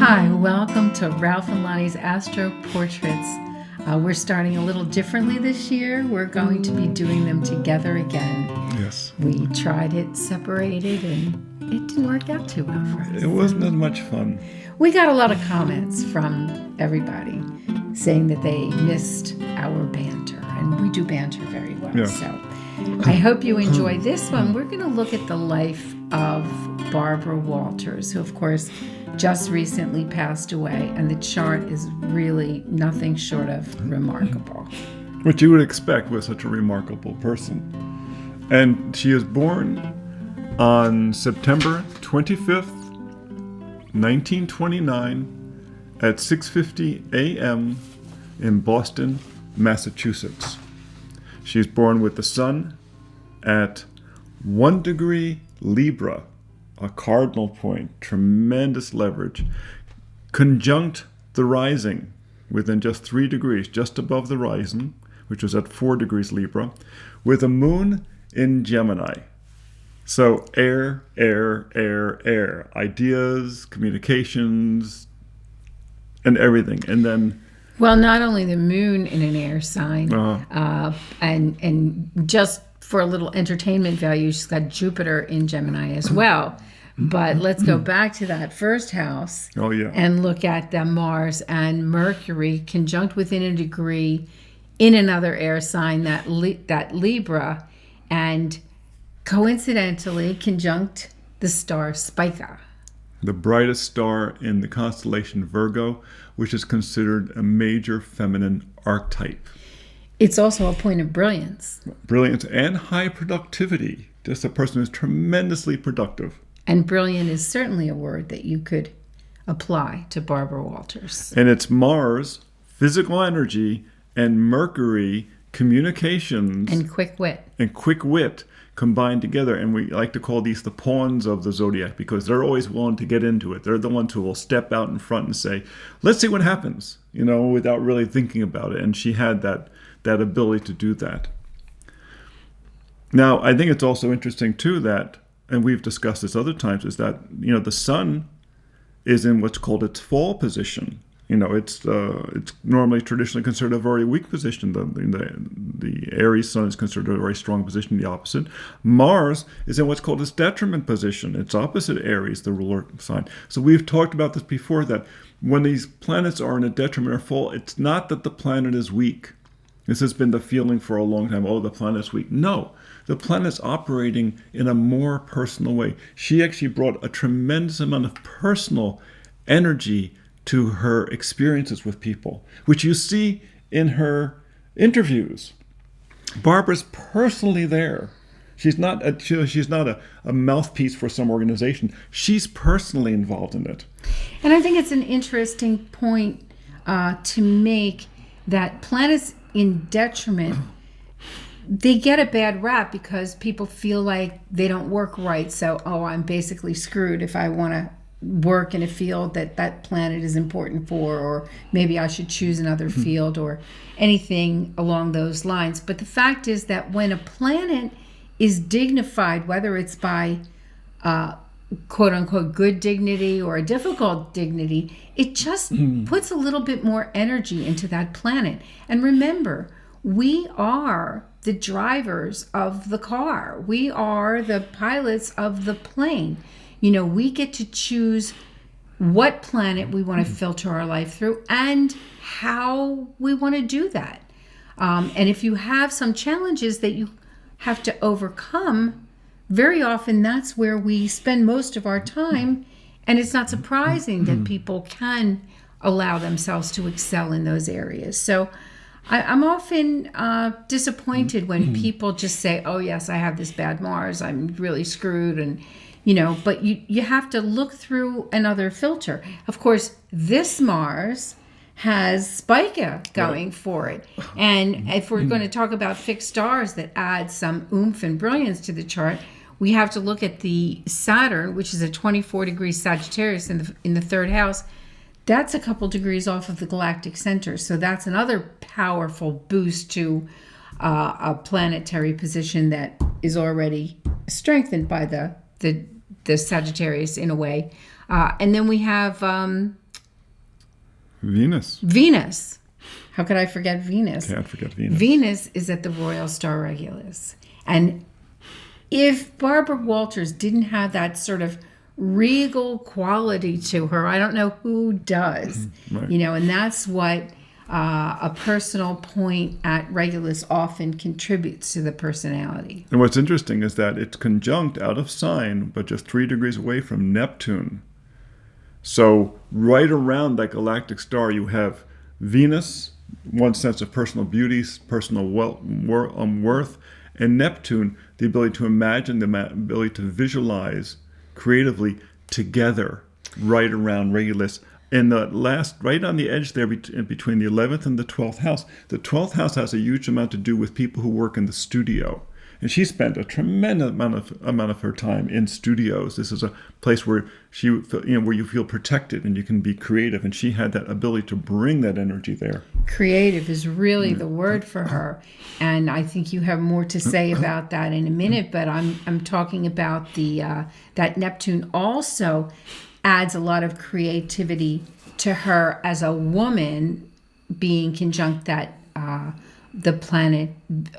Hi, welcome to Ralph and Lahni's Astro Portraits. We're starting a little differently this year. We're going to be doing them together again. Yes. We tried it separated and it didn't work out too well for us. It wasn't as much fun. We got a lot of comments from everybody saying that they missed our banter, and we do banter very well. Yeah. So I hope you enjoy this one. We're going to look at the life of Barbara Walters, who, of course, just recently passed away, and the chart is really nothing short of remarkable. What you would expect with such a remarkable person. And she is born on September 25th, 1929 at 6:50 a.m. in Boston, Massachusetts. She's born with the sun at 1 degree Libra, a cardinal point, tremendous leverage, conjunct the rising within just 3 degrees, just above the rising, which was at 4 degrees Libra, with a moon in Gemini. So air, ideas, communications, and everything. And then well, not only the moon in an air sign, and just for a little entertainment value, she's got Jupiter in Gemini as well. But let's go back to that first house and look at the Mars and Mercury conjunct within a degree in another air sign, that Libra, and coincidentally conjunct the star Spica. The brightest star in the constellation Virgo, which is considered a major feminine archetype. It's also a point of brilliance. Brilliance and high productivity. Just a person who's tremendously productive. And brilliant is certainly a word that you could apply to Barbara Walters. And it's Mars, physical energy, and Mercury, communications. And quick wit. Combined together. And we like to call these the pawns of the zodiac because they're always willing to get into it. They're the ones who will step out in front and say, let's see what happens, without really thinking about it. And she had that ability to do that. Now, I think it's also interesting, too, that, and we've discussed this other times, is that, the sun is in what's called its fall position. It's normally traditionally considered a very weak position. The Aries sun is considered a very strong position, the opposite. Mars is in what's called its detriment position. It's opposite Aries, the ruler sign. So we've talked about this before, that when these planets are in a detriment or fall, it's not that the planet is weak. This has been the feeling for a long time. Oh, the planet's weak. No, the planet's operating in a more personal way. She actually brought a tremendous amount of personal energy to her experiences with people, which you see in her interviews. Barbara's personally there. She's not a mouthpiece for some organization. She's personally involved in it. And I think it's an interesting point to make that planets in detriment, they get a bad rap because people feel like they don't work right. So, I'm basically screwed if I want to work in a field that planet is important for, or maybe I should choose another field or anything along those lines. But the fact is that when a planet is dignified, whether it's by quote unquote good dignity or a difficult dignity, it just puts a little bit more energy into that planet. And remember, we are the drivers of the car. We are the pilots of the plane. We get to choose what planet we want to filter our life through and how we want to do that. And if you have some challenges that you have to overcome, very often that's where we spend most of our time. And it's not surprising that people can allow themselves to excel in those areas. So I'm often disappointed when people just say, oh, yes, I have this bad Mars. I'm really screwed. And but you have to look through another filter. Of course, this Mars has Spica going for it. And if we're going to talk about fixed stars that add some oomph and brilliance to the chart, we have to look at the Saturn, which is a 24 degree Sagittarius in the third house. That's a couple degrees off of the galactic center. So that's another powerful boost to a planetary position that is already strengthened by the Sagittarius in a way. And then we have Venus. How could I forget Venus? Can't forget Venus. Venus is at the Royal Star Regulus. And if Barbara Walters didn't have that sort of regal quality to her, I don't know who does. Right. And that's what a personal point at Regulus often contributes to the personality. And what's interesting is that it's conjunct out of sign, but just 3 degrees away from Neptune. So right around that galactic star, you have Venus, one sense of personal beauty, personal worth, and Neptune, the ability to imagine, the ability to visualize creatively together right around Regulus. And the last, right on the edge there between the 11th and the 12th house, the 12th house has a huge amount to do with people who work in the studio. And she spent a tremendous amount of her time in studios. This is a place where where you feel protected and you can be creative. And she had that ability to bring that energy there. Creative is really the word for her, and I think you have more to say about that in a minute. But I'm talking about that Neptune also adds a lot of creativity to her as a woman, being conjunct that. The planet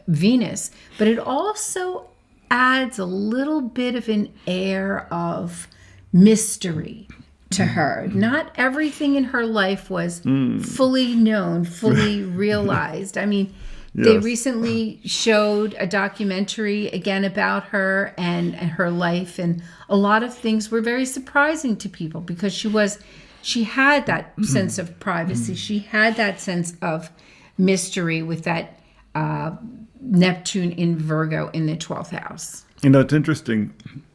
Venus, but it also adds a little bit of an air of mystery to her. Not everything in her life was fully known, fully realized. I mean, they recently showed a documentary again about her and her life, and a lot of things were very surprising to people because she had that sense of privacy. She had that sense of mystery with that Neptune in Virgo in the 12th house. It's interesting.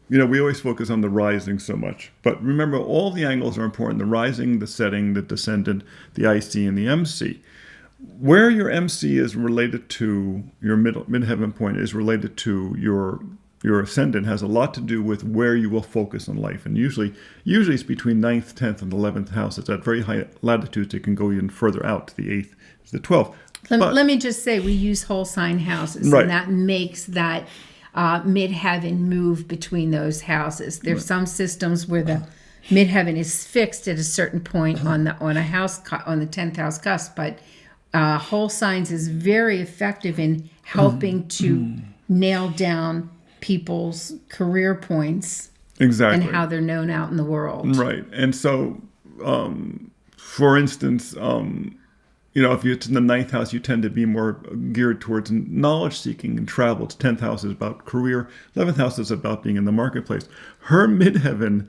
We always focus on the rising so much. But remember, all the angles are important. The rising, the setting, the descendant, the IC, and the MC. Where your MC is related to your midheaven point is related to your ascendant has a lot to do with where you will focus in life. And usually it's between 9th, 10th, and 11th house. It's at very high latitudes. It can go even further out to the 8th, to the 12th. Let me just say, we use whole sign houses, right. And that makes that midheaven move between those houses. There's some systems where the midheaven is fixed at a certain point on a house on the 10th house cusp, but whole signs is very effective in helping to nail down people's career points. Exactly. And how they're known out in the world. Right. And so, for instance, if it's in the 9th house, you tend to be more geared towards knowledge seeking and travel. It's 10th house is about career. 11th house is about being in the marketplace. Her midheaven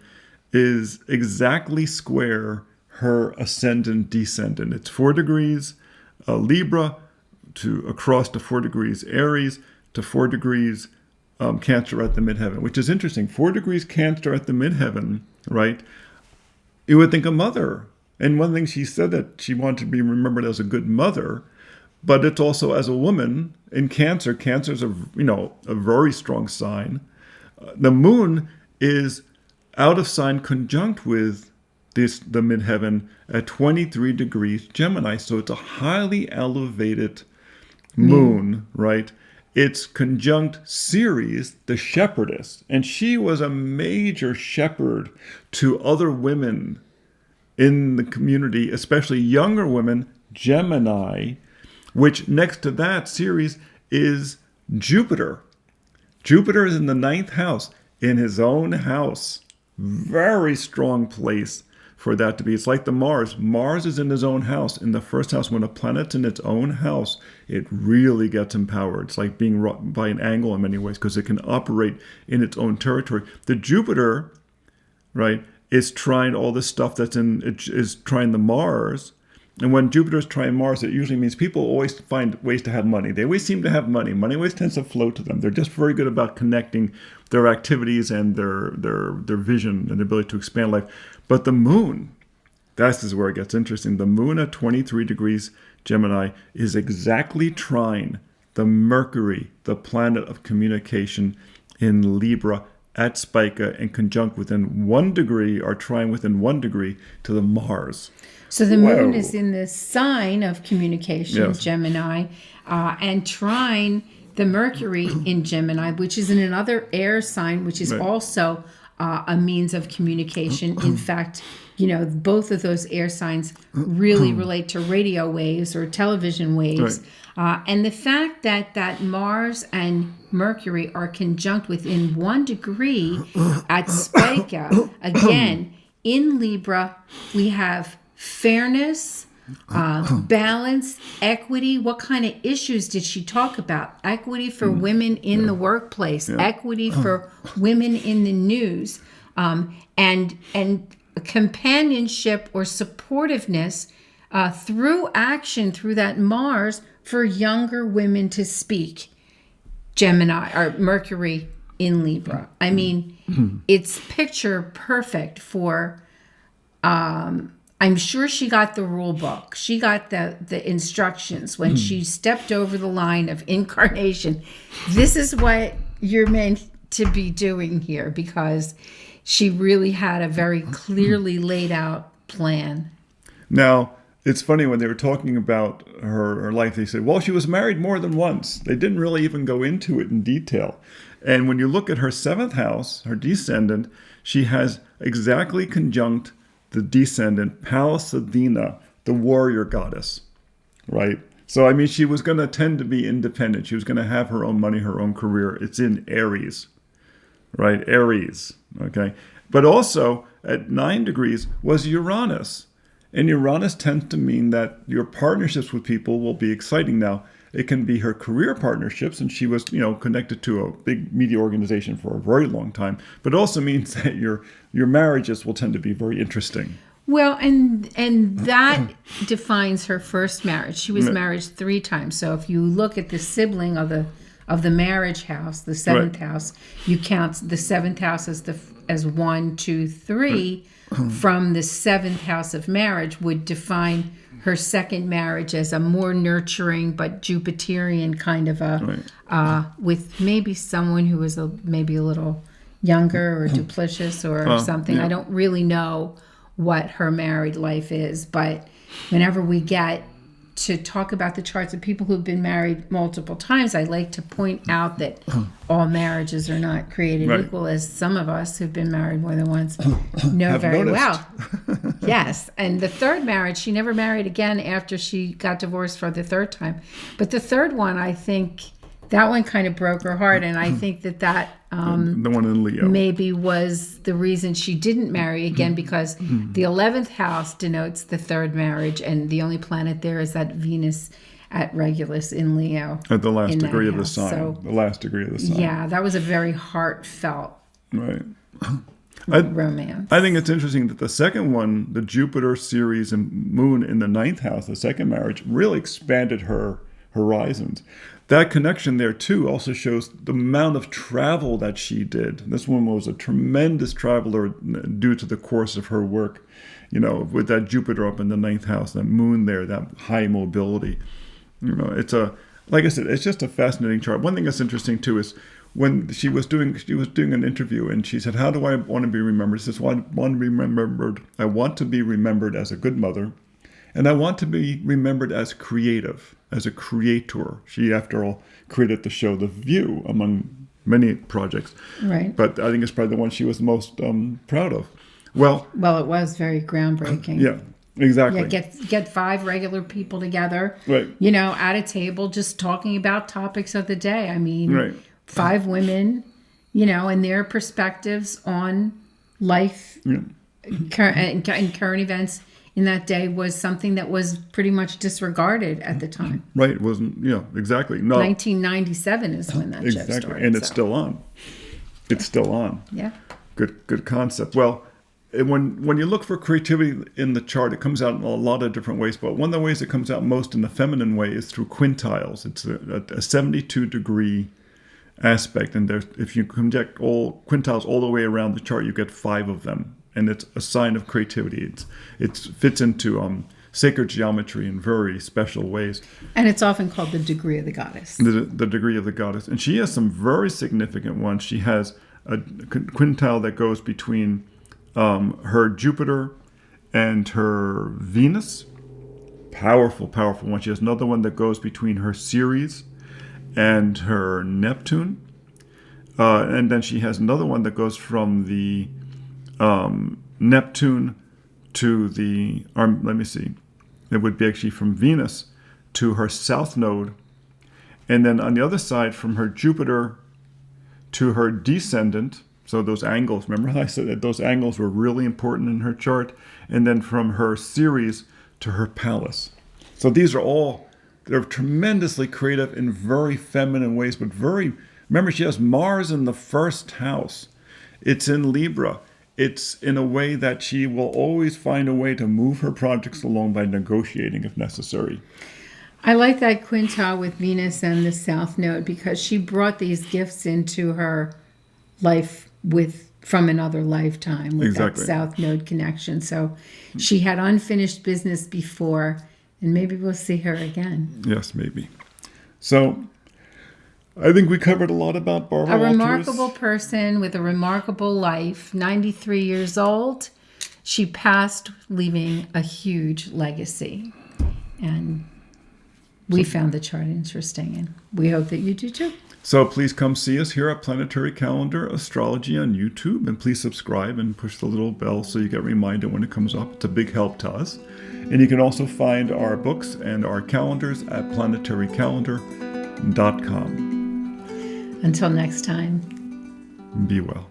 is exactly square her ascendant descendant. It's 4 degrees Libra across to 4 degrees Aries to 4 degrees Cancer at the midheaven, which is interesting. 4 degrees Cancer at the midheaven, right? You would think a mother. And one thing she said that she wanted to be remembered as a good mother, but it's also as a woman in Cancer. Cancer is a very strong sign. The moon is out of sign conjunct with the midheaven at 23 degrees Gemini. So it's a highly elevated moon, right? It's conjunct Ceres, the shepherdess. And she was a major shepherd to other women in the community, especially younger women, Gemini, which next to that Ceres is Jupiter. Jupiter is in the 9th house, in his own house. Very strong place for that to be. It's like the Mars. Mars is in his own house. In the 1st house, when a planet's in its own house, it really gets empowered. It's like being wrought by an angle in many ways because it can operate in its own territory. The Jupiter, right, is trying all this stuff is trying the Mars. And when Jupiter is trying Mars, it usually means people always find ways to have money. They always seem to have money. Money always tends to flow to them. They're just very good about connecting their activities and their vision and ability to expand life. But the moon, this is where it gets interesting. The moon at 23 degrees Gemini is exactly trine the Mercury, the planet of communication in Libra, at Spica and conjunct within 1 degree or trine within 1 degree to the Mars. So the moon is in the sign of communication, Gemini, and trine the Mercury in Gemini, which is in another air sign, which is also a means of communication. In fact, both of those air signs really relate to radio waves or television waves. And the fact that Mars and Mercury are conjunct within 1 degree at Spica, again, in Libra, we have fairness, balance, equity. What kind of issues did she talk about? Equity for women in the workplace, equity for women in the news, and companionship or supportiveness through action, through that Mars, for younger women to speak. Gemini or Mercury in Libra. I mean, it's picture perfect for. I'm sure she got the rule book. She got the instructions when she stepped over the line of incarnation. This is what you're meant to be doing here, because she really had a very clearly laid out plan. Now, it's funny when they were talking about her life, they said, well, she was married more than once. They didn't really even go into it in detail. And when you look at her 7th house, her descendant, she has exactly conjunct the descendant, Pallas Athena, the warrior goddess, right? So, I mean, she was going to tend to be independent. She was going to have her own money, her own career. It's in Aries, right? Aries, okay? But also, at 9 degrees, was Uranus. And Uranus tends to mean that your partnerships with people will be exciting. Now, it can be her career partnerships, and she was, connected to a big media organization for a very long time. But it also means that your marriages will tend to be very interesting. Well, and that defines her first marriage. She was married 3 times. So if you look at the sibling of the marriage house, the 7th house, you count the 7th house as 1, 2, 3. From the 7th house of marriage would define her second marriage as a more nurturing but Jupiterian kind of with maybe someone who was maybe a little younger or duplicitous or something. Yeah. I don't really know what her married life is, but whenever we get to talk about the charts of people who've been married multiple times, I like to point out that all marriages are not created equal, as some of us who've been married more than once know very well. Yes. And the 3rd marriage, she never married again after she got divorced for the 3rd time. But the 3rd one, I think that one kind of broke her heart. And I think that the one in Leo maybe was the reason she didn't marry again, because the 11th house denotes the 3rd marriage, and the only planet there is that Venus at Regulus in Leo. At the last degree of the sign. So, the last degree of the sign. Yeah, that was a very heartfelt romance. I think it's interesting that the second one, the Jupiter, Ceres, and Moon in the 9th house, the second marriage, really expanded her horizons. That connection there, too, also shows the amount of travel that she did. This woman was a tremendous traveler due to the course of her work, with that Jupiter up in the 9th house, that Moon there, that high mobility. It's like I said, it's just a fascinating chart. One thing that's interesting, too, is when she was doing an interview, and she said, how do I want to be remembered? She says, well, I want to be remembered as a good mother, and I want to be remembered as creative, as a creator. She, after all, created the show The View, among many projects. Right. But I think it's probably the one she was most proud of. Well, it was very groundbreaking. Yeah, exactly. Yeah, get 5 regular people together, right? At a table, just talking about topics of the day. I mean, 5 women, and their perspectives on life and current events in that day was something that was pretty much disregarded at the time. Right. It wasn't, exactly. No. 1997 is when that show started. And it's still on. It's still on. Yeah. Good concept. Well, when you look for creativity in the chart, it comes out in a lot of different ways. But one of the ways it comes out most in the feminine way is through quintiles. It's a 72-degree aspect. And if you conject all quintiles all the way around the chart, you get 5 of them. And it's a sign of creativity. It fits into sacred geometry in very special ways. And it's often called the degree of the goddess. The degree of the goddess. And she has some very significant ones. She has a quintile that goes between her Jupiter and her Venus. Powerful one. She has another one that goes between her Ceres and her Neptune. And then she has another one that goes from the Neptune to it would be actually from Venus to her south node. And then on the other side, from her Jupiter to her descendant. So those angles, remember how I said that those angles were really important in her chart? And then from her Ceres to her Pallas. So these are they're tremendously creative in very feminine ways, but remember, she has Mars in the first house. It's in Libra. It's in a way that she will always find a way to move her projects along by negotiating if necessary. I like that quintile with Venus and the South Node because she brought these gifts into her life from another lifetime with Exactly. that South Node connection. So she had unfinished business before, and maybe we'll see her again. Yes, maybe. So I think we covered a lot about Barbara A Walters. remarkable person with a remarkable life, 93 years old. She passed leaving a huge legacy. And we found the chart interesting, and we hope that you do too. So please come see us here at Planetary Calendar Astrology on YouTube, and please subscribe and push the little bell so you get reminded when it comes up. It's a big help to us. And you can also find our books and our calendars at planetarycalendar.com. Until next time. Be well.